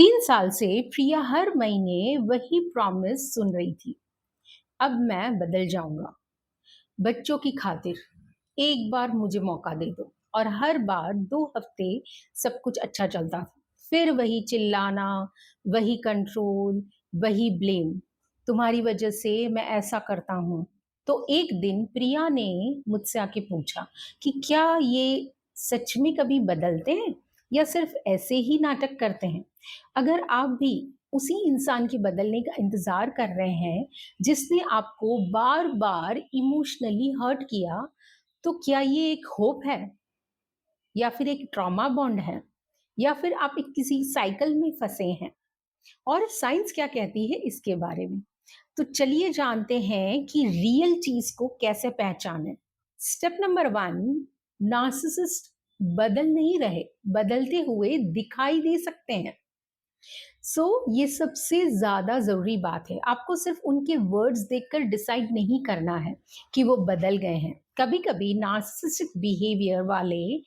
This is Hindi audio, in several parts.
3 साल से प्रिया हर महीने वही प्रॉमिस सुन रही थी। अब मैं बदल जाऊंगा, बच्चों की खातिर एक बार मुझे मौका दे दो। और हर बार 2 हफ्ते सब कुछ अच्छा चलता था, फिर वही चिल्लाना, वही कंट्रोल, वही ब्लेम। तुम्हारी वजह से मैं ऐसा करता हूँ। तो एक दिन प्रिया ने मुझसे आके पूछा कि क्या ये सच में कभी बदलते हैं या सिर्फ ऐसे ही नाटक करते हैं। अगर आप भी उसी इंसान के बदलने का इंतजार कर रहे हैं जिसने आपको बार बार इमोशनली हर्ट किया, तो क्या ये एक होप है या फिर एक ट्रॉमा बॉन्ड है या फिर आप एक किसी साइकिल में फंसे हैं। और साइंस क्या कहती है इसके बारे में, तो चलिए जानते हैं कि रियल चीज को कैसे पहचानें। स्टेप नंबर 1, नार्सिसिस्ट बदल नहीं रहे, बदलते हुए दिखाई दे सकते हैं। ये सबसे ज्यादा जरूरी बात है। आपको सिर्फ उनके वर्ड्स देखकर डिसाइड नहीं करना है कि वो बदल गए हैं। कभी कभी नार्सिसिस्टिक बिहेवियर वाले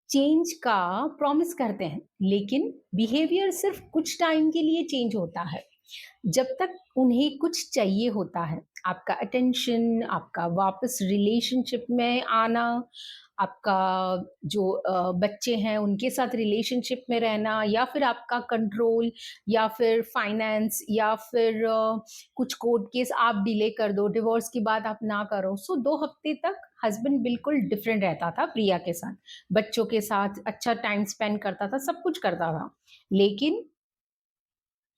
चेंज का प्रॉमिस करते हैं, लेकिन बिहेवियर सिर्फ कुछ टाइम के लिए चेंज होता है, जब तक उन्हें कुछ चाहिए होता है। आपका अटेंशन, आपका वापस रिलेशनशिप में आना, आपका जो बच्चे हैं उनके साथ रिलेशनशिप में रहना, या फिर आपका कंट्रोल, या फिर फाइनेंस, या फिर कुछ कोर्ट केस आप डिले कर दो, डिवोर्स की बात आप ना करो। 2 हफ्ते तक हस्बैंड बिल्कुल डिफरेंट रहता था प्रिया के साथ, बच्चों के साथ अच्छा टाइम स्पेंड करता था, सब कुछ करता था। लेकिन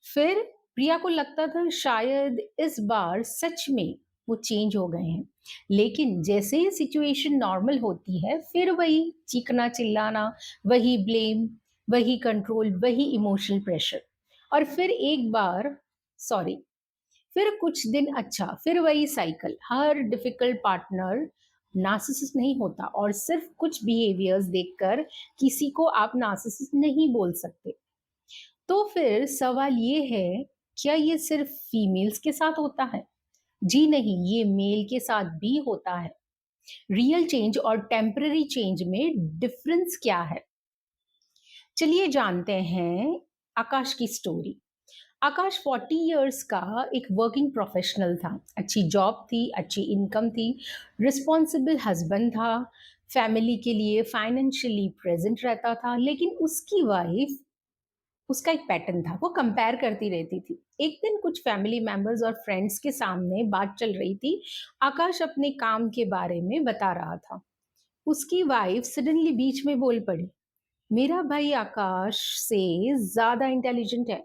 फिर प्रिया को लगता था शायद इस बार सच में वो चेंज हो गए हैं। लेकिन जैसे ही सिचुएशन नॉर्मल होती है, फिर वही चीखना चिल्लाना, वही ब्लेम, वही कंट्रोल, वही इमोशनल प्रेशर। और फिर एक बार सॉरी, फिर कुछ दिन अच्छा, फिर वही साइकिल। हर डिफिकल्ट पार्टनर नार्सिसिस्ट नहीं होता, और सिर्फ कुछ बिहेवियर्स देखकर किसी को आप नार्सिसिस्ट नहीं बोल सकते। तो फिर सवाल ये है, क्या ये सिर्फ फीमेल्स के साथ होता है? जी नहीं, ये मेल के साथ भी होता है। रियल चेंज और टेम्पररी चेंज में डिफरेंस क्या है? चलिए जानते हैं आकाश की स्टोरी। आकाश 40 इयर्स का एक वर्किंग प्रोफेशनल था। अच्छी जॉब थी, अच्छी इनकम थी, रिस्पॉन्सिबल हस्बैंड था, फैमिली के लिए फाइनेंशियली प्रेजेंट रहता था। लेकिन उसकी वाइफ, उसका एक पैटर्न था, वो कंपेयर करती रहती थी। एक दिन कुछ फैमिली मेंबर्स और फ्रेंड्स के सामने बात चल रही थी। आकाश अपने काम के बारे में बता रहा था। उसकी वाइफ सडनली बीच में बोल पड़ी, मेरा भाई आकाश से ज्यादा इंटेलिजेंट है।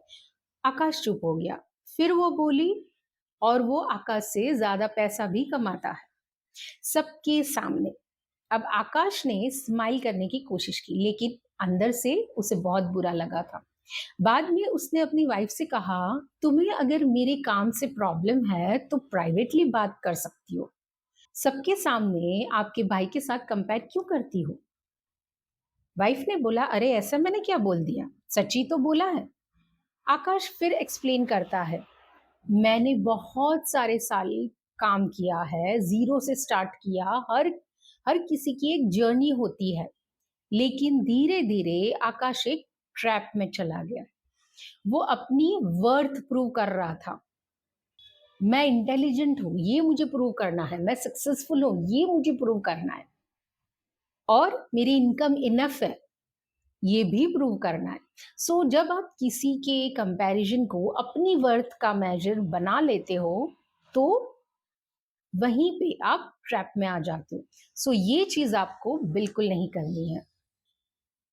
आकाश चुप हो गया। फिर वो बोली, और वो आकाश से ज्यादा पैसा भी कमाता है। सबके सामने। अब आकाश ने स्माइल करने की कोशिश की, लेकिन अंदर से उसे बहुत बुरा लगा था। बाद में उसने अपनी वाइफ से कहा, तुम्हें अगर मेरे काम से प्रॉब्लम है तो प्राइवेटली बात कर सकती हो, सबके सामने आपके भाई के साथ कंपेयर क्यों करती हो। वाइफ ने बोला, अरे ऐसा मैंने क्या बोल दिया, सच्ची तो बोला है। आकाश फिर एक्सप्लेन करता है, मैंने बहुत सारे साल काम किया है, जीरो से स्टार्ट किया। हर हर किसी की एक जर्नी होती है। लेकिन धीरे धीरे आकाश एक ट्रैप में चला गया। वो अपनी वर्थ प्रूव कर रहा था। मैं इंटेलिजेंट हूं, ये मुझे प्रूव करना है। मैं सक्सेसफुल हूं, ये मुझे प्रूव करना है। और मेरी इनकम इनफ है, ये भी प्रूव करना है। जब आप किसी के कंपैरिजन को अपनी वर्थ का मेजर बना लेते हो, तो वहीं पे आप ट्रैप में आ जाते हो। ये चीज आपको बिल्कुल नहीं करनी है।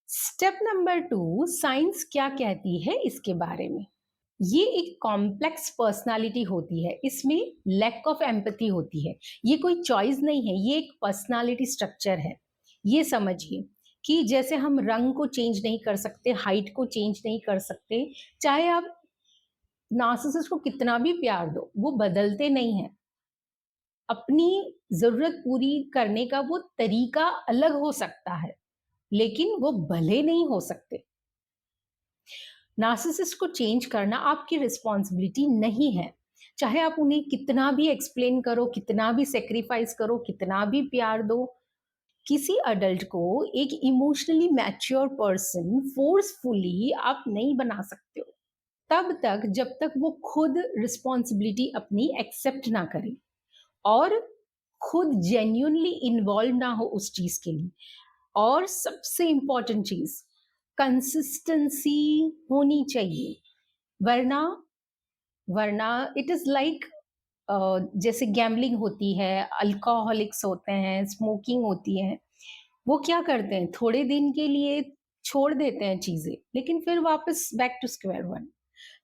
स्टेप नंबर 2, साइंस क्या कहती है इसके बारे में। ये एक कॉम्प्लेक्स पर्सनालिटी होती है, इसमें लैक ऑफ एम्पैथी होती है। ये कोई चॉइस नहीं है, ये एक पर्सनालिटी स्ट्रक्चर है। ये समझिए कि जैसे हम रंग को चेंज नहीं कर सकते, हाइट को चेंज नहीं कर सकते, चाहे आप नार्सिसिस्ट को कितना भी प्यार दो, वो बदलते नहीं है। अपनी जरूरत पूरी करने का वो तरीका अलग हो सकता है, लेकिन वो भले नहीं हो सकते। नार्सिसिस्ट को चेंज करना आपकी रिस्पॉन्सिबिलिटी नहीं है। चाहे आप उन्हें कितना भी एक्सप्लेन करो, कितना भी सेक्रीफाइस करो, कितना भी प्यार दो, किसी अडल्ट को एक इमोशनली मैच्योर पर्सन फोर्सफुली आप नहीं बना सकते हो तब तक जब तक वो खुद रिस्पॉन्सिबिलिटी अपनी एक्सेप्ट ना करे और खुद जेन्यूनली इन्वॉल्व ना हो उस चीज के लिए। और सबसे इम्पोर्टेंट चीज, कंसिस्टेंसी होनी चाहिए। वरना वरना इट इज लाइक जैसे गैम्बलिंग होती है, अल्कोहलिक्स होते हैं, स्मोकिंग होती है। वो क्या करते हैं, थोड़े दिन के लिए छोड़ देते हैं चीजें, लेकिन फिर वापस बैक टू स्क्वायर वन।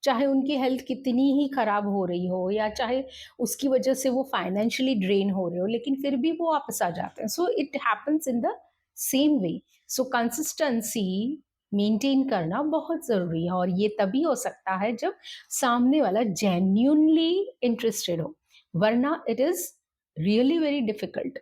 चाहे उनकी हेल्थ कितनी ही खराब हो रही हो या चाहे उसकी वजह से वो फाइनेंशियली ड्रेन हो रहे हो, लेकिन फिर भी वो वापस आ जाते हैं। So it happens in the same way. So consistency maintain करना बहुत जरूरी है, और ये तभी हो सकता है जब सामने वाला जेन्यूनली इंटरेस्टेड हो, वरना it is really very difficult.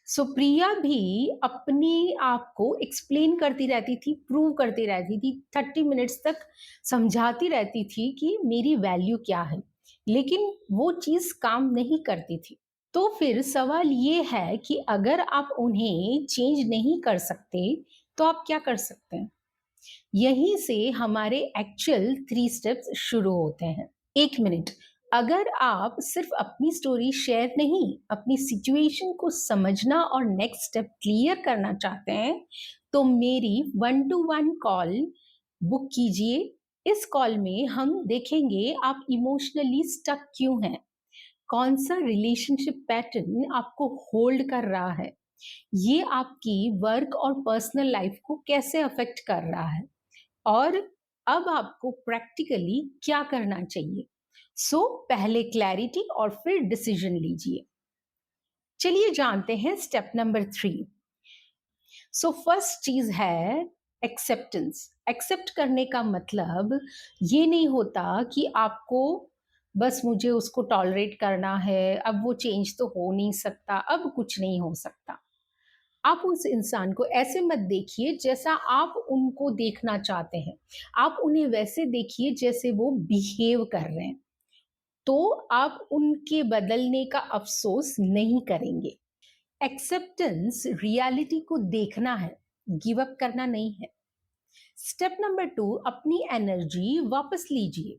So Priya भी अपने आप को एक्सप्लेन करती रहती थी, प्रूव करती रहती थी, 30 मिनट्स तक समझाती रहती थी कि मेरी वैल्यू क्या है, लेकिन वो चीज काम नहीं करती थी। तो फिर सवाल ये है कि अगर आप उन्हें चेंज नहीं कर सकते तो आप क्या कर सकते हैं। यहीं से हमारे एक्चुअल 3 स्टेप्स शुरू होते हैं। 1 मिनट, अगर आप सिर्फ अपनी स्टोरी शेयर नहीं, अपनी सिचुएशन को समझना और नेक्स्ट स्टेप क्लियर करना चाहते हैं, तो मेरी 1-to-1 कॉल बुक कीजिए। इस कॉल में हम देखेंगे आप इमोशनली स्टक क्यों हैं, कौन सा रिलेशनशिप पैटर्न आपको होल्ड कर रहा है, ये आपकी वर्क और पर्सनल लाइफ को कैसे अफेक्ट कर रहा है, और अब आपको प्रैक्टिकली क्या करना चाहिए। सो पहले क्लैरिटी और फिर डिसीजन लीजिए। चलिए जानते हैं स्टेप नंबर 3। सो फर्स्ट चीज है एक्सेप्टेंस। एक्सेप्ट करने का मतलब ये नहीं होता कि आपको बस मुझे उसको टॉलरेट करना है, अब वो चेंज तो हो नहीं सकता, अब कुछ नहीं हो सकता। आप उस इंसान को ऐसे मत देखिए जैसा आप उनको देखना चाहते हैं, आप उन्हें वैसे देखिए जैसे वो बिहेव कर रहे हैं, तो आप उनके बदलने का अफसोस नहीं करेंगे। एक्सेप्टेंस रियलिटी को देखना है, गिव अप करना नहीं है। स्टेप नंबर 2, अपनी एनर्जी वापस लीजिए।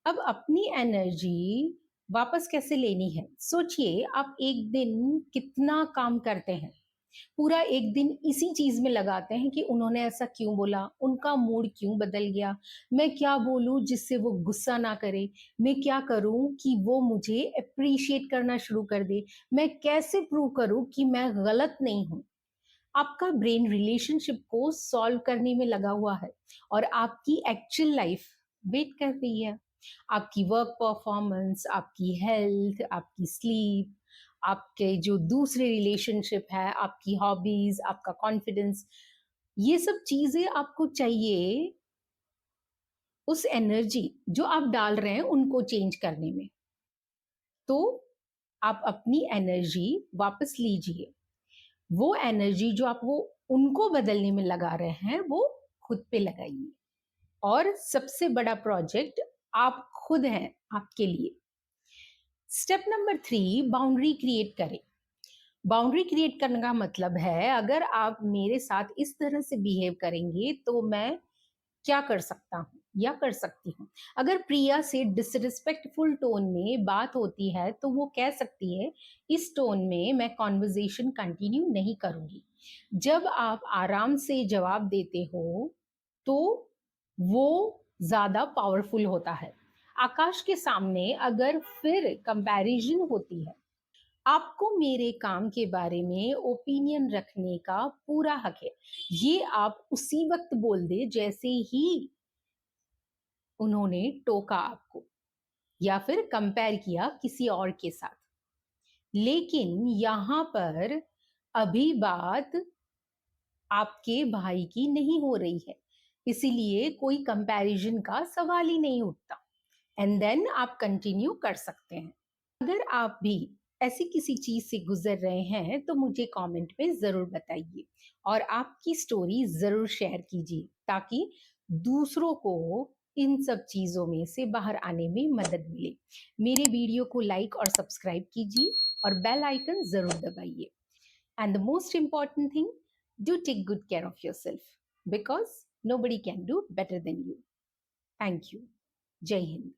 अब अपनी एनर्जी वापस कैसे लेनी है, सोचिए आप एक दिन कितना काम करते हैं, पूरा एक दिन इसी चीज में लगाते हैं कि उन्होंने ऐसा क्यों बोला, उनका मूड क्यों बदल गया, मैं क्या बोलूं जिससे वो गुस्सा ना करे, मैं क्या करूं कि वो मुझे अप्रिशिएट करना शुरू कर दे, मैं कैसे प्रूव करूं कि मैं गलत नहीं हूं। आपका ब्रेन रिलेशनशिप को सॉल्व करने में लगा हुआ है और आपकी एक्चुअल लाइफ वेट कर रही है। आपकी वर्क परफॉर्मेंस, आपकी हेल्थ, आपकी स्लीप, आपके जो दूसरे रिलेशनशिप है, आपकी हॉबीज, आपका कॉन्फिडेंस, ये सब चीजें आपको चाहिए उस एनर्जी जो आप डाल रहे हैं उनको चेंज करने में। तो आप अपनी एनर्जी वापस लीजिए। वो एनर्जी जो आप वो उनको बदलने में लगा रहे हैं वो खुद पे लगाइए। और सबसे बड़ा प्रोजेक्ट आप खुद हैं आपके लिए। स्टेप नंबर 3, बाउंड्री क्रिएट करें। बाउंड्री क्रिएट करने का मतलब है अगर आप मेरे साथ इस तरह से बिहेव करेंगे तो मैं क्या कर सकता हूँ या कर सकती हूँ। अगर प्रिया से डिसरिस्पेक्टफुल टोन में बात होती है तो वो कह सकती है, इस टोन में मैं कॉन्वर्जेशन कंटिन्यू नहीं करूंगी। जब आप आराम से जवाब देते हो तो वो ज्यादा पावरफुल होता है। आकाश के सामने अगर फिर कंपैरिजन होती है, आपको मेरे काम के बारे में ओपिनियन रखने का पूरा हक है। ये आप उसी वक्त बोल दे जैसे ही उन्होंने टोका आपको या फिर कंपेयर किया किसी और के साथ। लेकिन यहाँ पर अभी बात आपके भाई की नहीं हो रही है, इसीलिए कोई कंपैरिजन का सवाल ही नहीं उठता। एंड देन आप कंटिन्यू कर सकते हैं। अगर आप भी ऐसी किसी चीज से गुजर रहे हैं तो मुझे कमेंट में जरूर बताइए और आपकी स्टोरी जरूर शेयर कीजिए ताकि दूसरों को इन सब चीजों में से बाहर आने में मदद मिले। मेरे वीडियो को लाइक और सब्सक्राइब कीजिए और बेल आइकन जरूर दबाइए। And the most important thing, do take good care of yourself because nobody can do better than you. Thank you. Jai Hind.